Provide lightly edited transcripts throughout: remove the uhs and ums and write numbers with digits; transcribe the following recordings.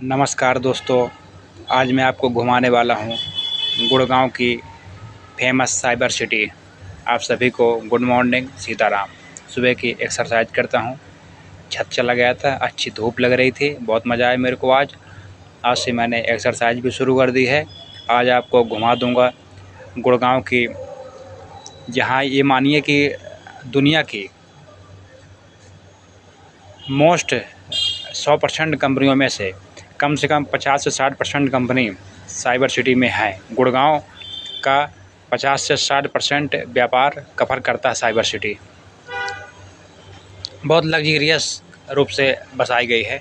नमस्कार दोस्तों, आज मैं आपको घुमाने वाला हूँ गुड़गांव की फेमस साइबर सिटी। आप सभी को गुड मॉर्निंग, सीताराम। सुबह की एक्सरसाइज करता हूँ, छत चला गया था, अच्छी धूप लग रही थी, बहुत मज़ा आया मेरे को। आज से मैंने एक्सरसाइज भी शुरू कर दी है। आज आपको घुमा दूँगा गुड़गांव की, जहाँ ये मानिए कि दुनिया की मोस्ट 100% कंपनियों में से कम 50 से 60% कंपनी साइबर सिटी में है। गुड़गांव का 50 से 60% व्यापार कवर करता है साइबर सिटी। बहुत लग्जरियस रूप से बसाई गई है।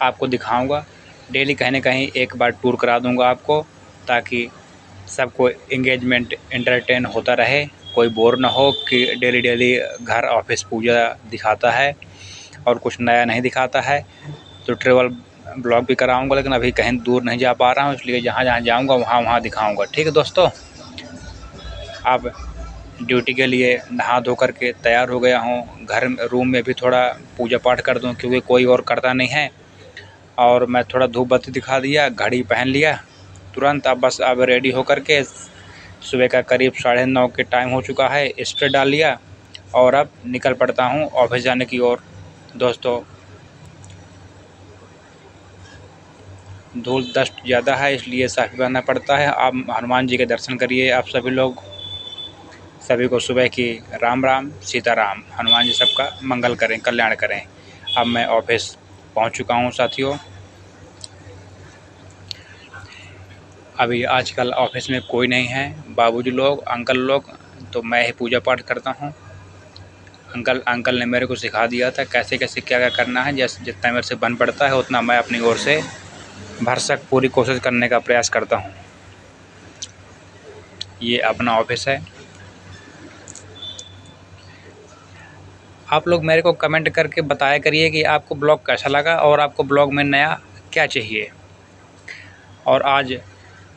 आपको दिखाऊंगा, डेली कहीं ना कहीं एक बार टूर करा दूंगा आपको, ताकि सबको एंगेजमेंट एंटरटेन होता रहे, कोई बोर ना हो कि डेली डेली घर ऑफिस पूजा दिखाता है और कुछ नया नहीं दिखाता है। तो ट्रैवल ब्लॉग भी कराऊंगा, लेकिन अभी कहीं दूर नहीं जा पा रहा हूँ, इसलिए जहाँ जहाँ जाऊँगा वहाँ वहाँ दिखाऊंगा। ठीक है दोस्तों, अब ड्यूटी के लिए नहा धो करके तैयार हो गया हूँ। घर रूम में भी थोड़ा पूजा पाठ कर दूँ, क्योंकि कोई और करता नहीं है। और मैं थोड़ा धूप बत्ती दिखा दिया, घड़ी पहन लिया तुरंत। अब रेडी होकर के सुबह का करीब 9:30 के टाइम हो चुका है, स्प्रे डाल लिया और अब निकल पड़ता हूँ ऑफिस जाने की ओर। दोस्तों, धूल डस्ट ज़्यादा है, इसलिए साफ़ी पहनना पड़ता है। आप हनुमान जी के दर्शन करिए। आप सभी लोग, सभी को सुबह की राम राम, सीताराम। हनुमान जी सबका मंगल करें, कल्याण करें। अब मैं ऑफिस पहुंच चुका हूं साथियों। अभी आजकल ऑफिस में कोई नहीं है, बाबूजी लोग, अंकल लोग, तो मैं ही पूजा पाठ करता हूं। अंकल ने मेरे को सिखा दिया था कैसे कैसे क्या क्या करना है। जैसे जितना मेरे से बन पड़ता है उतना मैं अपनी ओर से भरसक पूरी कोशिश करने का प्रयास करता हूं। ये अपना ऑफिस है। आप लोग मेरे को कमेंट करके बताया करिए कि आपको ब्लॉग कैसा लगा और आपको ब्लॉग में नया क्या चाहिए। और आज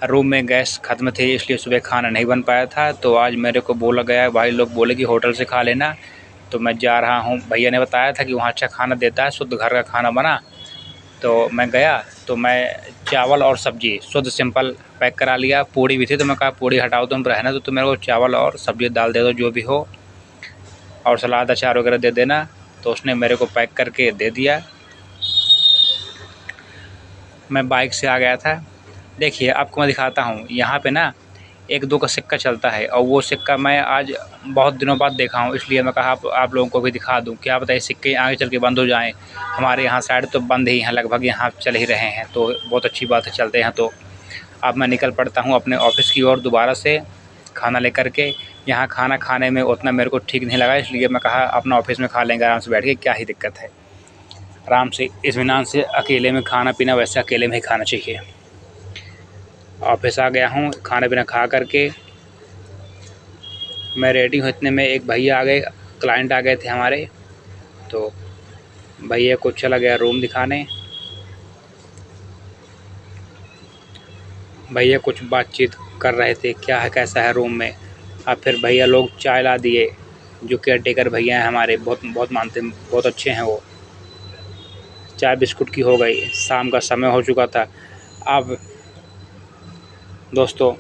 रूम में गैस ख़त्म थी, इसलिए सुबह खाना नहीं बन पाया था। तो आज मेरे को बोला गया, भाई लोग बोले कि होटल से खा लेना। तो मैं जा रहा हूँ, भैया ने बताया था कि वहाँ अच्छा खाना देता है, शुद्ध घर का खाना बना। तो मैं गया, तो मैं चावल और सब्ज़ी शुद्ध सिंपल पैक करा लिया। पूड़ी भी थी, तो मैं कहा पूड़ी हटाओ तुम, रहना तो मेरे को चावल और सब्ज़ी दाल दे दो जो भी हो, और सलाद अचार वगैरह दे देना। तो उसने मेरे को पैक करके दे दिया। मैं बाइक से आ गया था। देखिए आपको मैं दिखाता हूँ, यहाँ पे ना 1-2 का सिक्का चलता है, और वो सिक्का मैं आज बहुत दिनों बाद देखा हूँ, इसलिए मैं कहा आप लोगों को भी दिखा दूँ। क्या पता ये सिक्के आगे चल के बंद हो जाएँ। हमारे यहाँ साइड तो बंद ही हैं, लगभग यहाँ चल ही रहे हैं, तो बहुत अच्छी बात है चलते हैं। तो अब मैं निकल पड़ता हूँ अपने ऑफिस की ओर दोबारा से खाना लेकर के। यहाँ खाना खाने में उतना मेरे को ठीक नहीं लगा, इसलिए मैं कहा अपना ऑफिस में खा लेंगे आराम से बैठ के, क्या ही दिक्कत है। आराम से इत्मीनान से अकेले में खाना पीना वैसे अकेले में ही खाना चाहिए। ऑफिस आ गया हूँ, खाना पीना खा करके मैं रेडी हूँ। इतने में एक भैया आ गए, क्लाइंट आ गए थे हमारे। तो भैया को चला गया रूम दिखाने। भैया कुछ बातचीत कर रहे थे, क्या है कैसा है रूम में। अब फिर भैया लोग चाय ला दिए। जो केयर टेकर भैया हैं हमारे, बहुत बहुत मानते हैं, बहुत अच्छे हैं वो। चाय बिस्कुट की हो गई, शाम का समय हो चुका था। अब दोस्तों,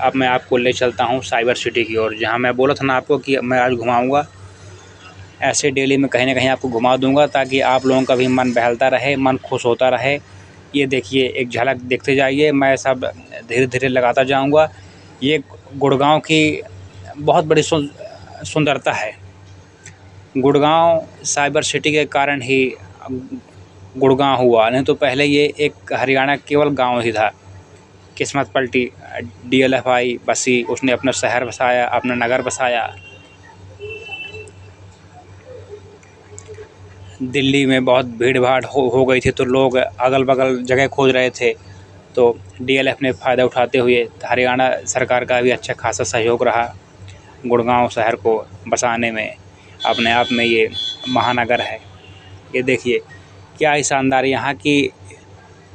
अब मैं आपको ले चलता हूँ साइबर सिटी की ओर, जहाँ मैं बोला था ना आपको कि मैं आज घुमाऊँगा। ऐसे डेली मैं कहीं ना कहीं आपको घुमा दूँगा, ताकि आप लोगों का भी मन बहलता रहे, मन खुश होता रहे। ये देखिए, एक झलक देखते जाइए, मैं सब धीरे धीरे लगाता जाऊँगा। ये गुड़गांव की बहुत बड़ी सुंदरता है। गुड़गांव साइबर सिटी के कारण ही गुड़गांव हुआ, नहीं तो पहले ये एक हरियाणा केवल गांव ही था। किस्मत पलटी, DLF आई, बसी, उसने अपना शहर बसाया, अपना नगर बसाया। दिल्ली में बहुत भीड़ भाड़ हो गई थी, तो लोग अगल बगल जगह खोज रहे थे। तो DLF ने फ़ायदा उठाते हुए हरियाणा सरकार का भी अच्छा खासा सहयोग रहा गुड़गांव शहर को बसाने में। अपने आप में ये महानगर है। ये देखिए क्या ही शानदार, यहाँ की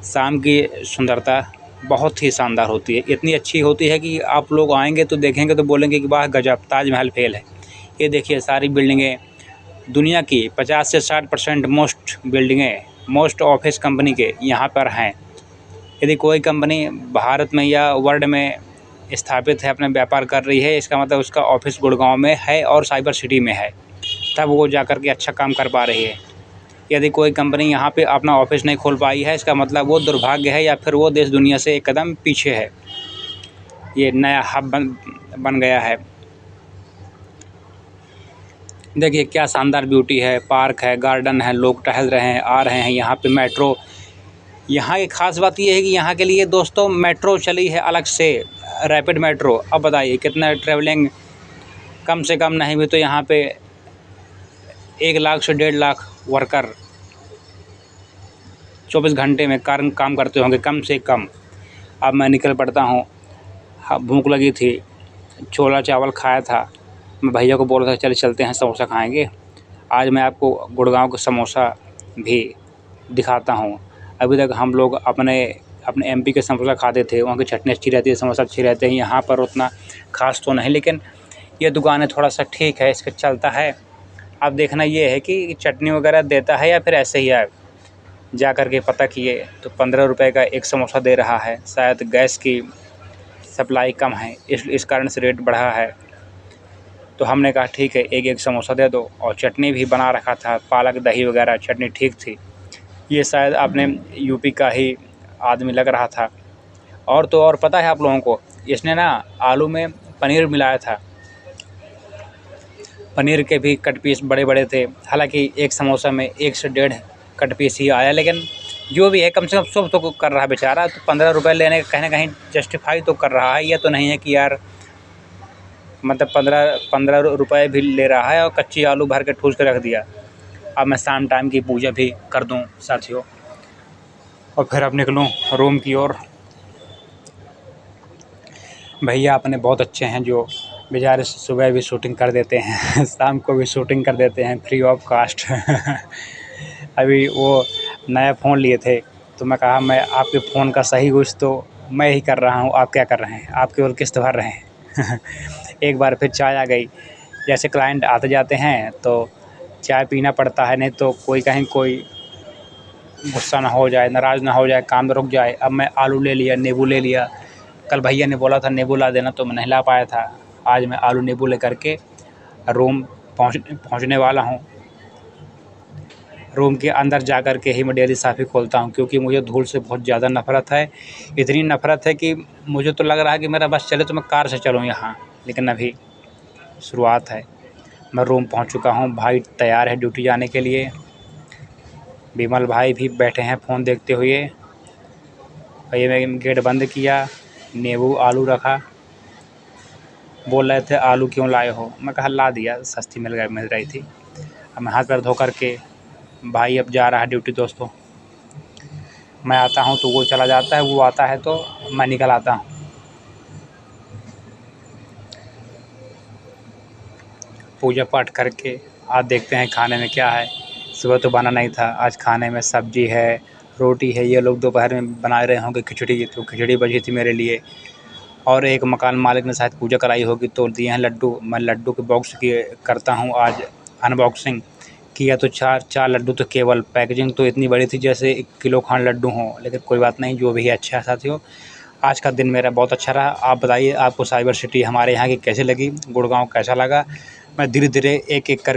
शाम की सुंदरता बहुत ही शानदार होती है। इतनी अच्छी होती है कि आप लोग आएंगे तो देखेंगे तो बोलेंगे कि वाह गजब, ताजमहल फेल है। ये देखिए सारी बिल्डिंगें, दुनिया की 50 से 60% मोस्ट बिल्डिंगें मोस्ट ऑफिस कंपनी के यहाँ पर हैं। यदि कोई कंपनी भारत में या वर्ल्ड में स्थापित है, अपना व्यापार कर रही है, इसका मतलब उसका ऑफिस गुड़गांव में है और साइबर सिटी में है, तब वो जा कर के अच्छा काम कर पा रही है। यदि कोई कंपनी यहाँ पे अपना ऑफिस नहीं खोल पाई है, इसका मतलब वो दुर्भाग्य है या फिर वो देश दुनिया से एक कदम पीछे है। ये नया हब बन गया है। देखिए क्या शानदार ब्यूटी है, पार्क है, गार्डन है, लोग टहल रहे हैं, आ रहे हैं। यहाँ पे मेट्रो, यहाँ की ख़ास बात ये है कि यहाँ के लिए दोस्तों मेट्रो चली है अलग से, रैपिड मेट्रो। अब बताइए कितना ट्रैवलिंग, कम से कम नहीं भी तो यहाँ पे 1 लाख से 1.5 लाख वर्कर 24 घंटे में काम करते होंगे कम से कम। अब मैं निकल पड़ता हूँ, भूख लगी थी, छोला चावल खाया था, मैं भैया को बोल रहा था चल चलते हैं समोसा खाएंगे। आज मैं आपको गुड़गांव का समोसा भी दिखाता हूँ। अभी तक हम लोग अपने एमपी के समोसा खाते थे, वहाँ की चटनी अच्छी रहती है, समोसा अच्छी रहते हैं। यहाँ पर उतना खास तो नहीं, लेकिन ये दुकानें थोड़ा सा ठीक है, इसका चलता है। अब देखना ये है कि चटनी वगैरह देता है या फिर ऐसे ही है। जा कर के पता किए तो 15 रुपये का एक समोसा दे रहा है। शायद गैस की सप्लाई कम है, इस कारण से रेट बढ़ा है। तो हमने कहा ठीक है, एक समोसा दे दो। और चटनी भी बना रखा था, पालक दही वगैरह, चटनी ठीक थी। ये शायद आपने यूपी का ही आदमी लग रहा था। और तो और पता है आप लोगों को, इसने ना आलू में पनीर मिलाया था। पनीर के भी कट पीस बड़े बड़े थे। हालांकि एक समोसा में 1 से 1.5 कट पीस ही आया, लेकिन जो भी है कम से कम सब तो कर रहा है बेचारा। तो 15 रुपये लेने का कहीं ना कहीं जस्टिफाई तो कर रहा है। ये तो नहीं है कि यार मतलब 15 रुपये भी ले रहा है और कच्ची आलू भर के ठूस के रख दिया। अब मैं शाम टाइम की पूजा भी कर दूं साथियों, और फिर अब निकलूं रूम की ओर। भैया अपने बहुत अच्छे हैं, जो बेचारे सुबह भी शूटिंग कर देते हैं शाम को भी शूटिंग कर देते हैं फ्री ऑफ कास्ट अभी वो नया फ़ोन लिए थे, तो मैं कहा मैं आपके फ़ोन का सही यूज़ तो मैं ही कर रहा हूँ, आप क्या कर रहे हैं, आप केवल किस्त भर रहे हैं एक बार फिर चाय आ गई। जैसे क्लाइंट आते जाते हैं तो चाय पीना पड़ता है, नहीं तो कोई कहीं कोई गुस्सा ना हो जाए, नाराज़ ना हो जाए, काम रुक जाए। अब मैं आलू ले लिया, नींबू ले लिया। कल भैया ने बोला था नींबू ला देना, तो मैं नहीं ला पाया था। आज मैं आलू नींबू लेकर के रूम पहुंचने वाला हूं। रूम के अंदर जा कर के ही मैं डेली साफ़ी खोलता हूं, क्योंकि मुझे धूल से बहुत ज़्यादा नफ़रत है। इतनी नफ़रत है कि मुझे तो लग रहा है कि मेरा बस चले तो मैं कार से चलूँ यहाँ, लेकिन अभी शुरुआत है। मैं रूम पहुँच चुका हूँ। भाई तैयार है ड्यूटी जाने के लिए। विमल भाई भी बैठे हैं फ़ोन देखते हुए। भैया मैं गेट बंद किया, नींबू आलू रखा। बोल रहे थे आलू क्यों लाए हो, मैं कहा ला दिया, सस्ती मिल रही थी। अब मैं हाथ पैर धो करके, भाई अब जा रहा है ड्यूटी दोस्तों। मैं आता हूँ तो वो चला जाता है, वो आता है तो मैं निकल आता हूँ। पूजा पाठ करके आज देखते हैं खाने में क्या है। सुबह तो बना नहीं था, आज खाने में सब्ज़ी है, रोटी है। ये लोग दोपहर में बना रहे होंगे खिचड़ी, तो खिचड़ी बची थी मेरे लिए। और एक मकान मालिक ने शायद पूजा कराई होगी तो दिए हैं लड्डू। मैं लड्डू के बॉक्स की करता हूँ आज अनबॉक्सिंग। किया तो चार लड्डू, तो केवल पैकेजिंग तो इतनी बड़ी थी जैसे 1 किलो खांड लड्डू हों, लेकिन कोई बात नहीं, जो भी है अच्छा है साथियों। आज का दिन मेरा बहुत अच्छा रहा। आप बताइए आपको साइबर सिटी हमारे यहाँ की कैसी लगी, गुड़गांव कैसा लगा। मैं धीरे-धीरे एक-एक कर